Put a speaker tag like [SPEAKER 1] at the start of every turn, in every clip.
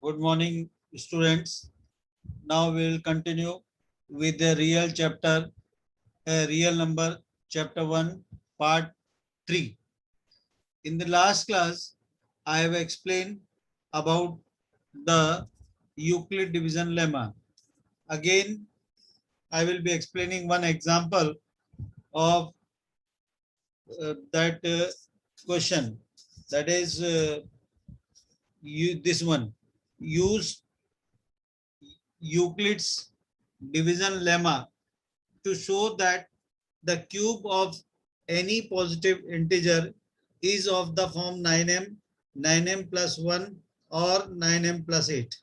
[SPEAKER 1] Good morning, students. Now we will continue with the real chapter, real number, chapter 1, part 3. In the last class, I have explained about the Euclid division lemma. Again, I will be explaining one example of that question. That is this one. Use Euclid's division lemma to show that the cube of any positive integer is of the form 9m, 9m plus 1 or 9m plus 8.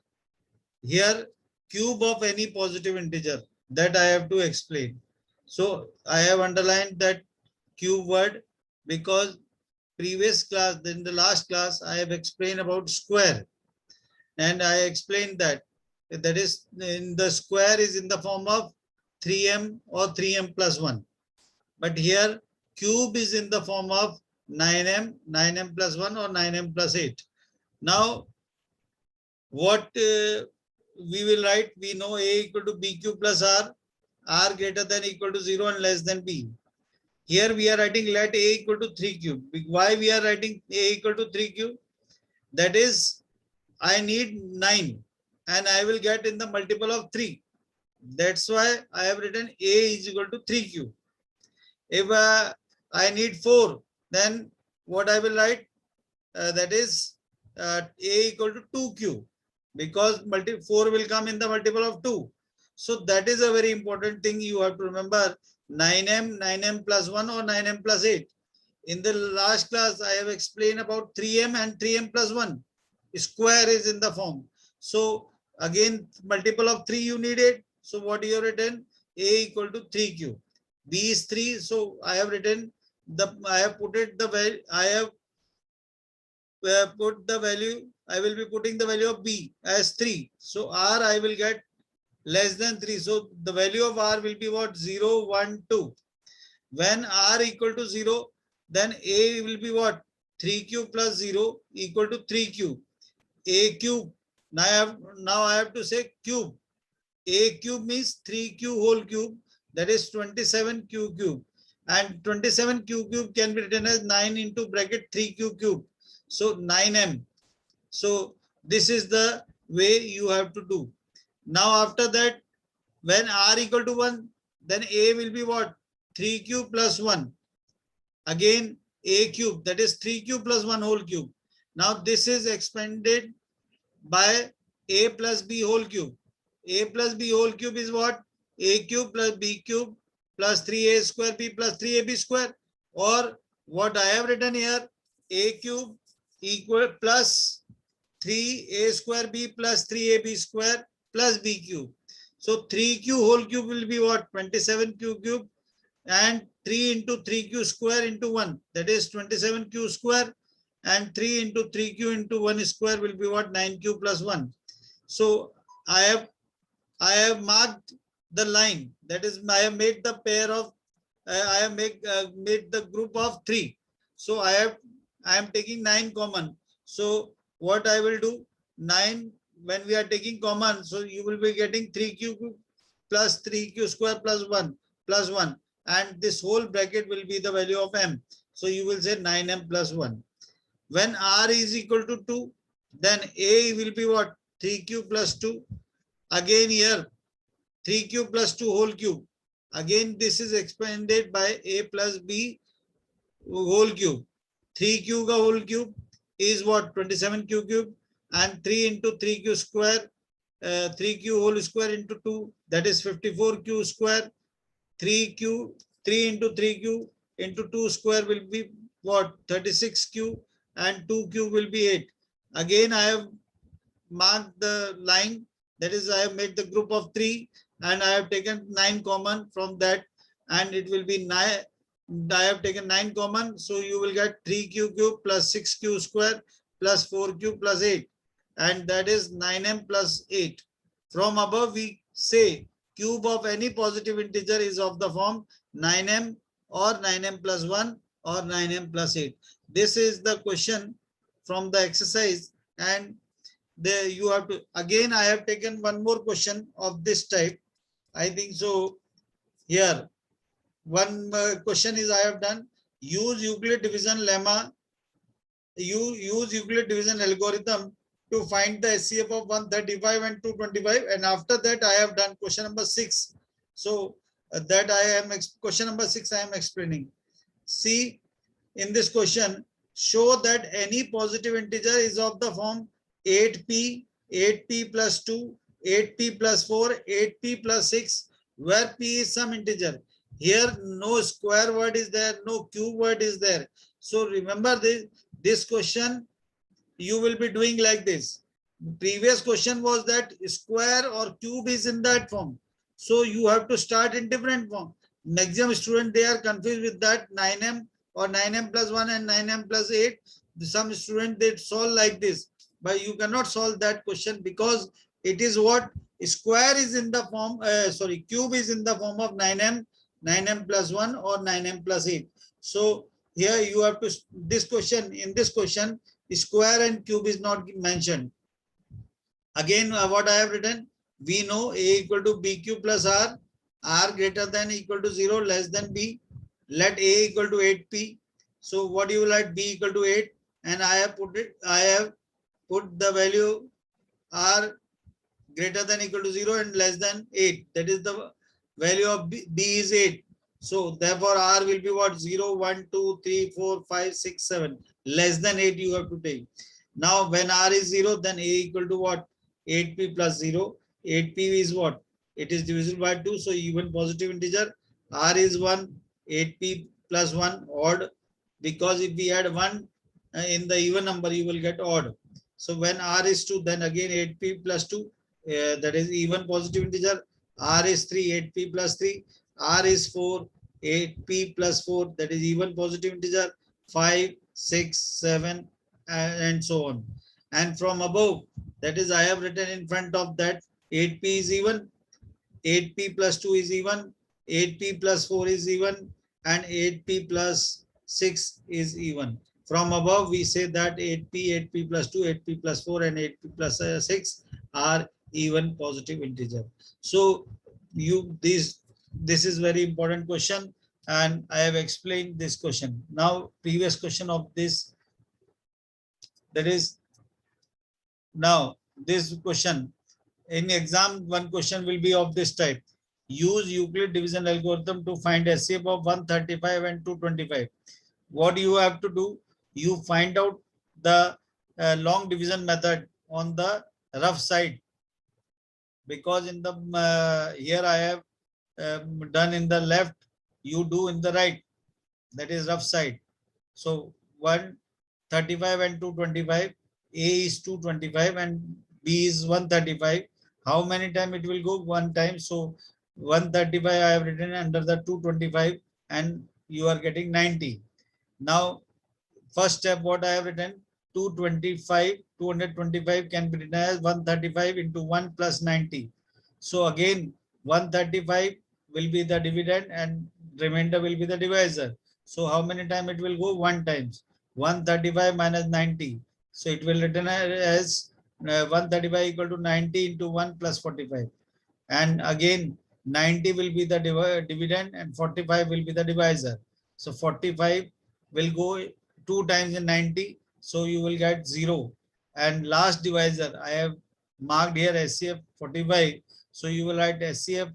[SPEAKER 1] Here, cube of any positive integer, that I have to explain. So I have underlined that cube word because previous class, in the last class, I have explained about square, and I explained that is in the square is in the form of 3m or 3m plus 1. But here cube is in the form of 9m, 9m plus 1 or 9m plus 8. Now what we will write, we know a equal to bq plus r greater than equal to 0 and less than b. Here we are writing let a equal to 3 cube. Why we are writing a equal to 3 cube? That is, I need 9 and I will get in the multiple of 3. That's why I have written a is equal to 3 cube. If I need 4, then what I will write? That is a equal to 2 cube, because 4 will come in the multiple of 2. So that is a very important thing you have to remember. 9m, 9m plus 1 or 9m plus 8. In the last class, I have explained about 3m and 3m plus 1. Square is in the form. So again, multiple of 3 you need it. So what you have written? A equal to 3 cube. B is 3. So I have written I have put it the value. I have put the value. I will be putting the value of B as 3. So R I will get less than 3. So the value of R will be what? 0, 1, 2. When R equal to 0, then A will be what? 3 cube plus 0 equal to 3 cube. A cube. Now I have to say cube. A cube means 3q whole cube. That is 27q cube. And 27q cube can be written as 9 into bracket 3q cube. So 9m. So this is the way you have to do. Now after that, when r equal to 1, then a will be what? 3q plus 1. Again a cube, that is 3q plus 1 whole cube. Now this is expanded by a plus b whole cube. A plus b whole cube is what? A cube plus b cube plus 3a square b plus 3ab square. Or what I have written here, a cube equal plus 3a square b plus 3ab square plus b cube. So 3q whole cube will be what? 27q cube, and 3 into 3q square into 1, that is 27q square, and 3 into 3q into 1 square will be what? 9q plus 1. So I have marked the line, that is I have made the pair of I have made the group of 3. So I am taking 9 common. So what I will do, 9 when we are taking common, so you will be getting 3q plus 3q square plus 1, and this whole bracket will be the value of m. So you will say 9m plus 1. When r is equal to 2, then a will be what? 3q plus 2. Again here 3q plus 2 whole cube. Again this is expanded by a plus b whole cube. 3q ka whole cube is what? 27q cube, and 3 into 3q square, 3q whole square into 2, that is 54q square. 3 into 3q into 2 square will be what? 36q, and 2q will be 8. Again I have marked the line, that is I have made the group of 3, and I have taken 9 common from that, and it will be 9. I have taken 9 common, so you will get 3q cube plus 6q square plus 4q plus 8, and that is 9m plus 8. From above we say cube of any positive integer is of the form 9m or 9m plus 1 or 9m plus 8. This is the question from the exercise, and there you have to, again I have taken one more question of this type. I think so. Here one question is I have done, use Euclid division lemma, you use Euclid division algorithm to find the HCF of 135 and 225, and after that I have done question number 6. So that I am question number 6 I am explaining. See, in this question, show that any positive integer is of the form 8p, 8p plus 2, 8p plus 4, 8p plus 6, where p is some integer. Here no square word is there, no cube word is there. So remember this question you will be doing like this. Previous question was that square or cube is in that form. So you have to start in different form. Maximum student, they are confused with that 9m or 9m plus 1 and 9m plus 8. Some student they solve like this, but you cannot solve that question because it is what square is in the form, cube is in the form of 9m, 9m plus 1 or 9m plus 8. So here you have to, this question, in this question, square and cube is not mentioned. Again, what I have written, we know A equal to BQ plus R greater than equal to 0, less than B. Let A equal to 8P. So what you will write, B equal to 8, and I have put the value R greater than equal to 0 and less than 8. That is the value of B is 8. So therefore R will be what? 0, 1, 2, 3, 4, 5, 6, 7. Less than 8 you have to take. Now when R is 0, then A equal to what? 8p plus 0. 8p is what? It is divisible by 2. So even positive integer. R is 1. 8p plus 1 odd. Because if we add 1 in the even number, you will get odd. So when R is 2, then again 8p plus 2. That is even positive integer. R is 3. 8p plus 3. R is 4. 8p plus 4. That is even positive integer. 5, 6, 7, and so on. And from above, that is I have written in front of that 8p is even, 8p plus 2 is even, 8p plus 4 is even, and 8p plus 6 is even. From above, we say that 8p, 8p plus 2, 8p plus 4, and 8p plus 6 are even positive integer. So this is very important question, and I have explained this question. Now, previous question of this, that is, now this question in exam, one question will be of this type. Use Euclid division algorithm to find HCF of 135 and 225. What you have to do, you find out the long division method on the rough side, because in the here I have done in the left, you do in the right, that is rough side. So 135 and 225, A is 225 and B is 135. How many times it will go? One time. So 135 I have written under the 225 and you are getting 90. Now first step, what I have written, 225 can be written as 135 into 1 plus 90. So again 135 will be the dividend and remainder will be the divisor. So how many times it will go? One times. 135 minus 90. So it will written as 135 equal to 90 into 1 plus 45. And again 90 will be the dividend and 45 will be the divisor. So 45 will go 2 times in 90. So you will get 0. And last divisor, I have marked here HCF 45. So you will write HCF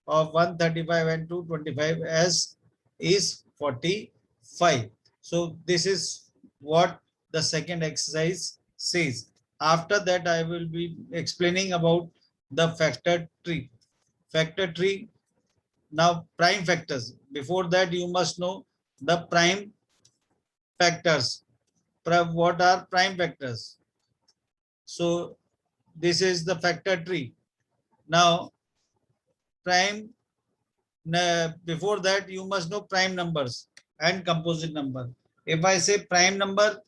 [SPEAKER 1] of 135 and 225 as is 45. So this is what the second exercise says. After that, I will be explaining about the factor tree. Factor tree. Now prime factors. Before that, you must know the prime factors. What are prime factors? So this is the factor tree. Now prime, before that you must know prime numbers and composite number. If I say prime number,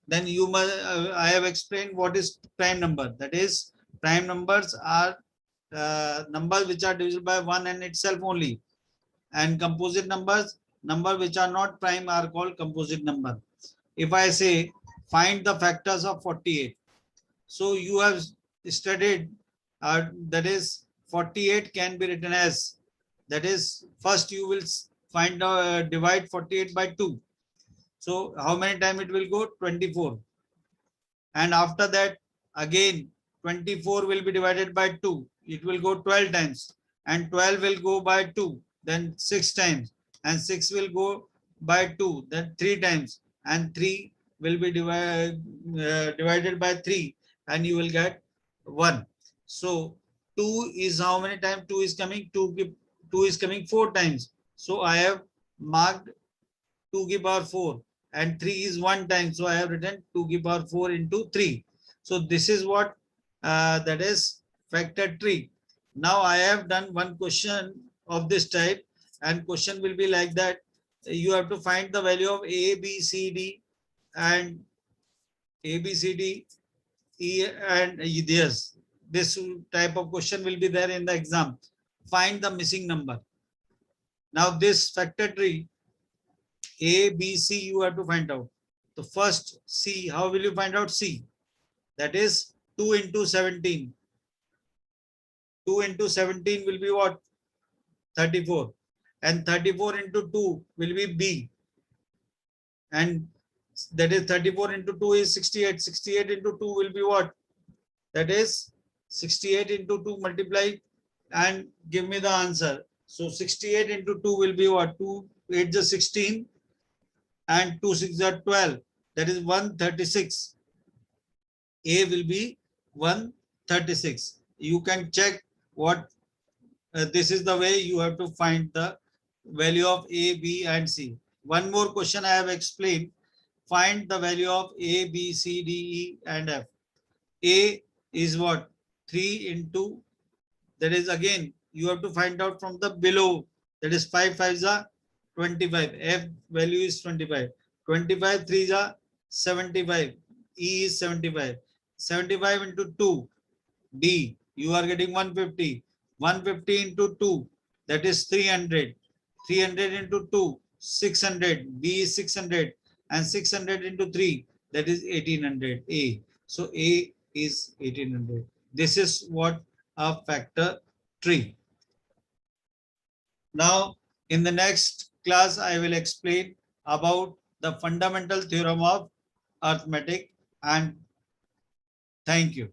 [SPEAKER 1] then you must, I have explained what is prime number. That is, prime numbers are numbers which are divisible by 1 and itself only. And composite numbers, numbers which are not prime, are called composite number. If I say find the factors of 48, So you have studied that is 48 can be written as, that is first you will find divide 48 by 2. So how many times it will go? 24. And after that again 24 will be divided by 2. It will go 12 times, and 12 will go by 2, then 6 times, and 6 will go by 2, then 3 times, and 3 will be divided by 3, and you will get 1. So 2 is how many times 2 is coming? 2 is coming 4 times. So I have marked 2 की power 4, and 3 is 1 time, so I have written 2 की power 4 into 3. So this is what that is factor tree. Now I have done one question of this type, and question will be like that. You have to find the value of A, B, C, D, and A, B, C, D, E, and yes, this type of question will be there in the exam. Find the missing number. Now this factor tree, A, B, C, you have to find out. The first C, how will you find out C? That is 2 into 17. 2 into 17 will be what? 34. And 34 into 2 will be B. And that is 34 into 2 is 68. 68 into 2 will be what? That is 68 into 2 multiply and give me the answer. So 68 into 2 will be what? 2 8 is 16 and 2 6 are 12. That is 136. A will be 136. You can check what this is the way you have to find the value of A, B, and C. One more question I have explained. Find the value of A, B, C, D, E, and F. A is what? 3 into, that is again, you have to find out from the below. That is 5 5s are 25. F value is 25. 25 3s are 75. E is 75. 75 into 2. D, you are getting 150. 150 into 2, that is 300. 300 into 2, 600. B is 600. And 600 into 3, that is 1800. A. So A is 1800. This is what a factor tree. Now, in the next class, I will explain about the fundamental theorem of arithmetic, and thank you.